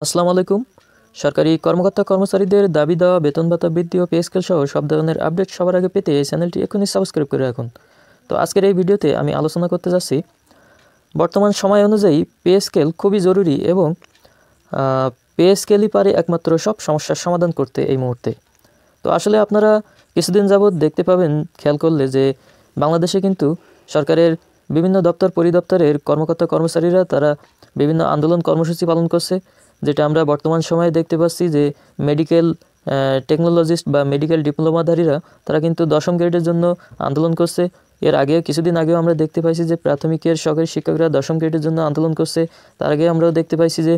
আসসালামু আলাইকুম। সরকারি কর্মকর্তা কর্মচারীদের দাবি দেওয়া বেতন ভাতা বৃদ্ধি ও পে স্কেল সহ সব ধরনের আপডেট সবার আগে পেতে এই চ্যানেলটি এখনই সাবস্ক্রাইব করে রাখুন। তো আজকের এই ভিডিওতে আমি আলোচনা করতে যাচ্ছি বর্তমান সময় অনুযায়ী পে স্কেল খুবই জরুরি এবং পে স্কেলই পারে একমাত্র সব সমস্যার সমাধান করতে এই মুহূর্তে। তো আসলে আপনারা কিছুদিন যাবৎ দেখতে পাবেন খেয়াল করলে যে বাংলাদেশে কিন্তু সরকারের বিভিন্ন দপ্তর পরিদপ্তরের কর্মকর্তা কর্মচারীরা তারা বিভিন্ন আন্দোলন কর্মসূচি পালন করছে, যেটা আমরা বর্তমান সময়ে দেখতে পাচ্ছি যে মেডিকেল টেকনোলজিস্ট বা মেডিকেল ডিপ্লোমাধারীরা তারা কিন্তু 10ম গ্রেডের জন্য আন্দোলন করছে। এর আগে কিছুদিন আগেও আমরা দেখতে পাইছি যে প্রাথমিকের সরকারি শিক্ষকরা 10ম গ্রেডের জন্য আন্দোলন করছে। তার আগে আমরাও দেখতে পাইছি যে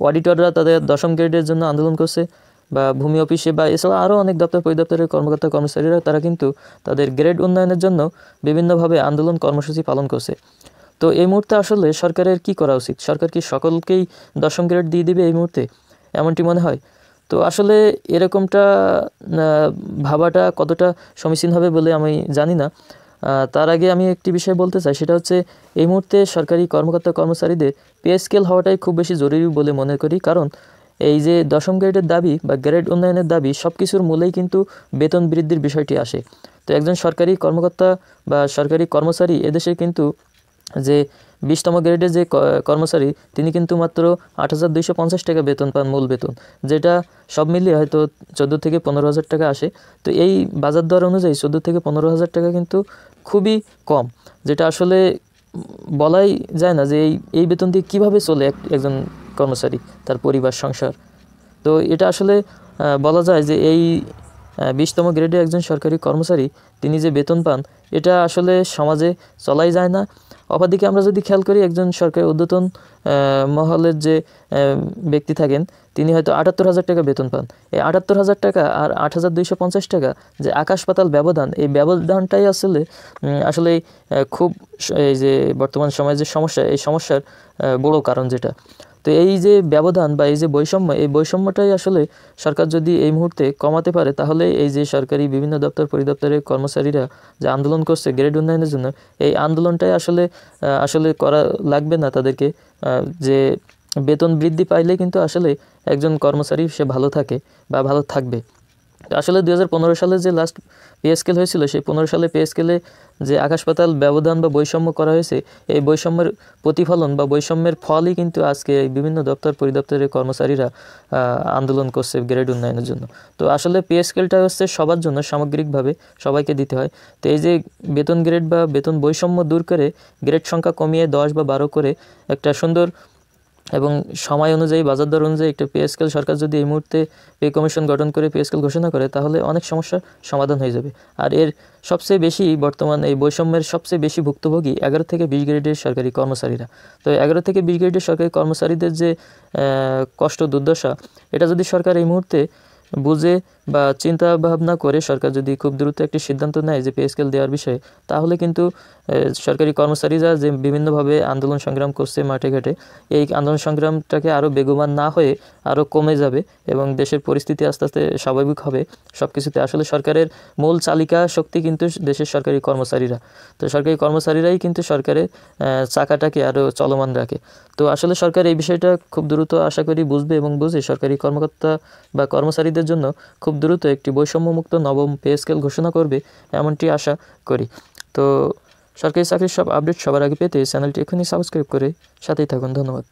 অডিটররা তাদের 10ম গ্রেডের জন্য আন্দোলন করছে, বা ভূমি অফিসে বা এছাড়া আরও অনেক দপ্তর পরিদপ্তরের কর্মকর্তা কর্মচারীরা তারা কিন্তু তাদের গ্রেড উন্নয়নের জন্য বিভিন্নভাবে আন্দোলন কর্মসূচি পালন করছে। তো এই মুহূর্তে আসলে সরকারের কি করা উচিত? সরকার কি সকলকেই 10ম গ্রেড দিয়ে দিবে এই মুহূর্তে, এমনটি মনে হয়? তো আসলে এরকমটা ভাবাটা কতটা সমীচীন হবে বলে আমি জানি না। তার আগে আমি একটি বিষয় বলতে চাই, সেটা হচ্ছে এই মুহূর্তে সরকারি কর্মকর্তা কর্মচারীদের পে স্কেল হওয়াটাই খুব বেশি জরুরি বলে মনে করি। কারণ এই যে 10ম গ্রেডের দাবি বা গ্রেড উন্নয়নের দাবি সব কিছুর মূলেই কিন্তু বেতন বৃদ্ধির বিষয়টি আসে। তো একজন সরকারি কর্মকর্তা বা সরকারি কর্মচারী এদেশে কিন্তু যে 20তম গ্রেডের যে কর্মচারী তিনি কিন্তু মাত্র 8,250 টাকা বেতন পান, মূল বেতন, যেটা সব মিলিয়ে হয়তো 14 থেকে 15,000 টাকা আসে। তো এই বাজার দর অনুযায়ী 14 থেকে 15,000 টাকা কিন্তু খুবই কম, যেটা আসলে বলাই যায় না যে এই বেতন দিয়ে কীভাবে চলে একজন কর্মচারী, তার পরিবার সংসার। তো এটা আসলে বলা যায় যে এই 20তম গ্রেডে একজন সরকারি কর্মচারী তিনি যে বেতন পান এটা আসলে সমাজে চলাই যায় না। অপরদিকে আমরা যদি খেয়াল করি একজন সরকারি ঊর্ধ্বতন মহলের যে ব্যক্তি থাকেন তিনি হয়তো 78,000 টাকা বেতন পান। এই 78,000 টাকা আর 8,250 টাকা যে আকাশ পাতাল ব্যবধান, এই ব্যবধানটাই আসলে খুব এই যে বর্তমান সময়ে যে সমস্যা, এই সমস্যার বড় কারণ যেটা। তো এই যে ব্যবধান বা এই যে বৈষম্য, এই বৈষম্যটাই আসলে সরকার যদি এই মুহূর্তে কমাতে পারে তাহলে এই যে সরকারি বিভিন্ন দপ্তর পরিদপ্তরের কর্মচারীরা যে আন্দোলন করছে গ্রেড উন্নয়নের জন্য, এই আন্দোলনটাই আসলে করা লাগবে না তাদেরকে। যে বেতন বৃদ্ধি পাইলে কিন্তু আসলে একজন কর্মচারী সে ভালো থাকে বা ভালো থাকবে। আসলে 2015 সালে যে লাস্ট পে স্কেল হয়েছিল, সেই 15 সালে পে স্কেলে যে আকাশ পাতাল ব্যবধান বা বৈষম্য করা হয়েছে, এই বৈষম্যের প্রতিফলন বা বৈষম্যের ফলই কিন্তু আজকে বিভিন্ন দপ্তর পরিদপ্তরের কর্মচারীরা আন্দোলন করছে গ্রেড উন্নয়নের জন্য। তো আসলে পে স্কেলটা হচ্ছে সবার জন্য, সামগ্রিকভাবে সবাইকে দিতে হয়। তো এই যে বেতন গ্রেড বা বেতন বৈষম্য দূর করে গ্রেড সংখ্যা কমিয়ে 10 বা 12 করে একটা সুন্দর এবং সময় অনুযায়ী বাজার দর অনুযায়ী একটা পে স্কেল সরকার যদি এই মুহূর্তে পে কমিশন গঠন করে পে স্কেল ঘোষণা করে তাহলে অনেক সমস্যার সমাধান হয়ে যাবে। আর এর সবচেয়ে বেশি বর্তমান এই বৈষম্যের সবচেয়ে বেশি ভুক্তভোগী 11 থেকে 20 গ্রেডের সরকারি কর্মচারীরা। তো 11 থেকে 20 গ্রেডের সরকারি কর্মচারীদের যে কষ্ট দুর্দশা, এটা যদি সরকার এই মুহূর্তে বুঝে বা চিন্তা ভাবনা করে সরকার যদি খুব দ্রুত একটি সিদ্ধান্ত নেয় যে পে স্কেল দেওয়ার বিষয়ে, তাহলে কিন্তু সরকারি কর্মচারীরা যে বিভিন্নভাবে আন্দোলন সংগ্রাম করছে মাঠে ঘাটে, এই আন্দোলন সংগ্রামটাকে আরও বেগবান না হয়ে আরও কমে যাবে এবং দেশের পরিস্থিতি আস্তে আস্তে স্বাভাবিক হবে সব কিছুতে। আসলে সরকারের মূল চালিকা শক্তি কিন্তু দেশের সরকারি কর্মচারীরা। তো সরকারি কর্মচারীরাই কিন্তু সরকারের চাকাটাকে আরও চলমান রাখে। তো আসলে সরকার এই বিষয়টা খুব দ্রুত আশা করি বুঝবে এবং বুঝে সরকারি কর্মকর্তা বা কর্মচারীদের জন্য খুব দ্রুত একটি বৈষম্যমুক্ত নবম পে স্কেল ঘোষণা করবে, এমনটি আশা করি। তো সরকারি চাকরির সব আপডেট সবার আগে পেতে চ্যানেলটি এখনই সাবস্ক্রাইব করে সাথেই থাকুন। ধন্যবাদ।